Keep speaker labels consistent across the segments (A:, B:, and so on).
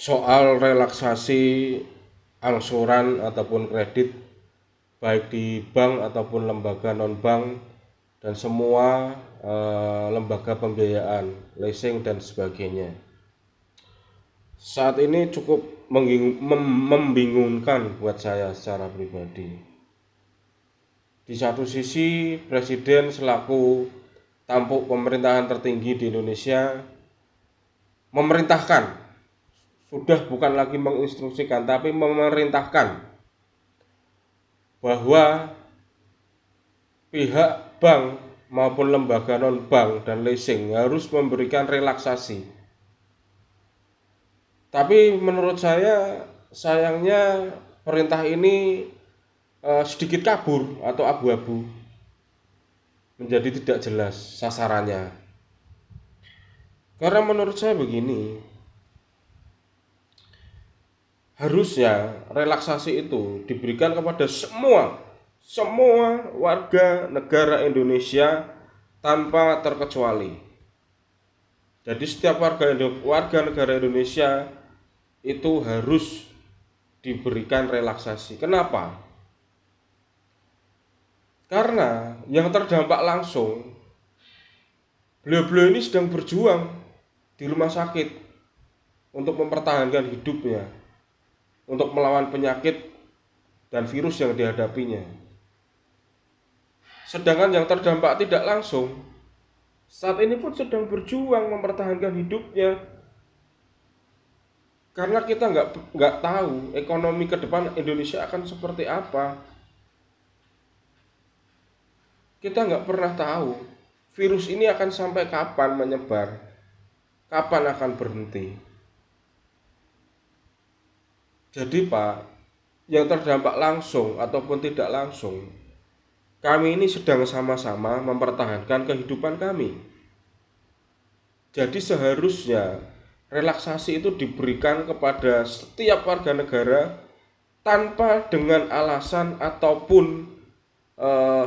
A: soal relaksasi angsuran ataupun kredit baik di bank ataupun lembaga non-bank dan semua lembaga pembiayaan, leasing dan sebagainya. Saat ini cukup membingungkan buat saya secara pribadi. Di satu sisi, Presiden selaku tampuk pemerintahan tertinggi di Indonesia memerintahkan, sudah bukan lagi menginstruksikan, tapi memerintahkan bahwa pihak bank maupun lembaga non-bank dan leasing harus memberikan relaksasi. Tapi menurut saya, sayangnya perintah ini sedikit kabur atau abu-abu, menjadi tidak jelas sasarannya. Karena menurut saya begini, harusnya relaksasi itu diberikan kepada semua warga negara Indonesia tanpa terkecuali. Jadi setiap warga negara Indonesia itu harus diberikan relaksasi. Kenapa? Karena yang terdampak langsung, beliau-beliau ini sedang berjuang di rumah sakit untuk mempertahankan hidupnya, untuk melawan penyakit dan virus yang dihadapinya. Sedangkan yang terdampak tidak langsung, saat ini pun sedang berjuang mempertahankan hidupnya. Karena kita nggak tahu ekonomi ke depan Indonesia akan seperti apa. Kita nggak pernah tahu virus ini akan sampai kapan menyebar, kapan akan berhenti. Jadi Pak, yang terdampak langsung ataupun tidak langsung, kami ini sedang sama-sama mempertahankan kehidupan kami. Jadi seharusnya relaksasi itu diberikan kepada setiap warga negara tanpa dengan alasan ataupun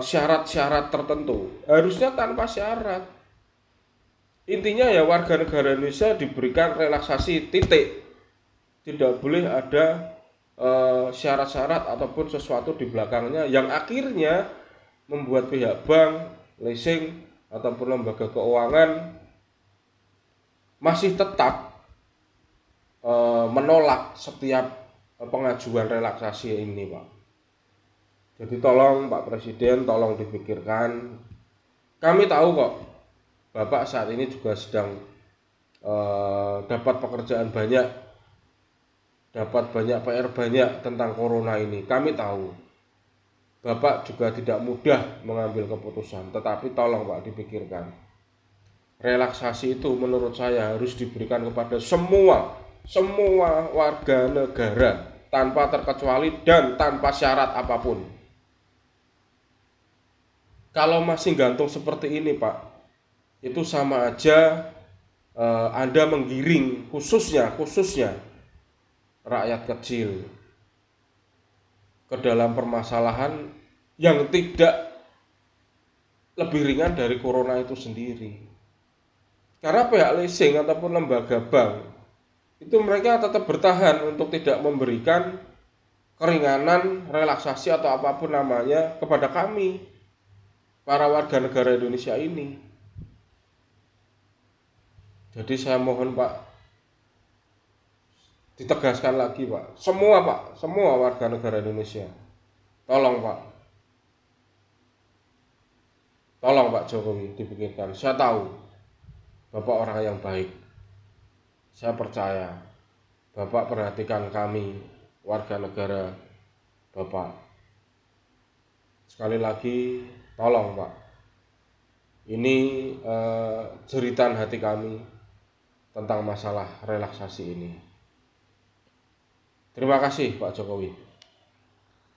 A: syarat-syarat tertentu. Harusnya tanpa syarat. Intinya ya warga negara Indonesia diberikan relaksasi, titik. Tidak boleh ada syarat-syarat ataupun sesuatu di belakangnya yang akhirnya membuat pihak bank, leasing ataupun lembaga keuangan masih tetap menolak setiap pengajuan relaksasi ini, Pak. Jadi tolong Pak Presiden, tolong dipikirkan. Kami tahu kok, Bapak saat ini juga sedang dapat pekerjaan banyak, dapat banyak PR banyak tentang corona ini. Kami tahu, Bapak juga tidak mudah mengambil keputusan, tetapi tolong Pak dipikirkan. Relaksasi itu menurut saya harus diberikan kepada semua warga negara tanpa terkecuali dan tanpa syarat apapun. Kalau masih gantung seperti ini Pak, itu sama aja Anda menggiring khususnya rakyat kecil ke dalam permasalahan yang tidak lebih ringan dari corona itu sendiri. Karena pihak leasing ataupun lembaga bank itu mereka tetap bertahan untuk tidak memberikan keringanan, relaksasi atau apapun namanya kepada kami, para warga negara Indonesia ini. Jadi saya mohon Pak, ditegaskan lagi Pak, semua warga negara Indonesia, tolong Pak Jokowi dipikirkan. Saya tahu Bapak orang yang baik, saya percaya Bapak perhatikan kami warga negara Bapak. Sekali lagi tolong Pak, ini jeritan hati kami tentang masalah relaksasi ini. Terima kasih Pak Jokowi.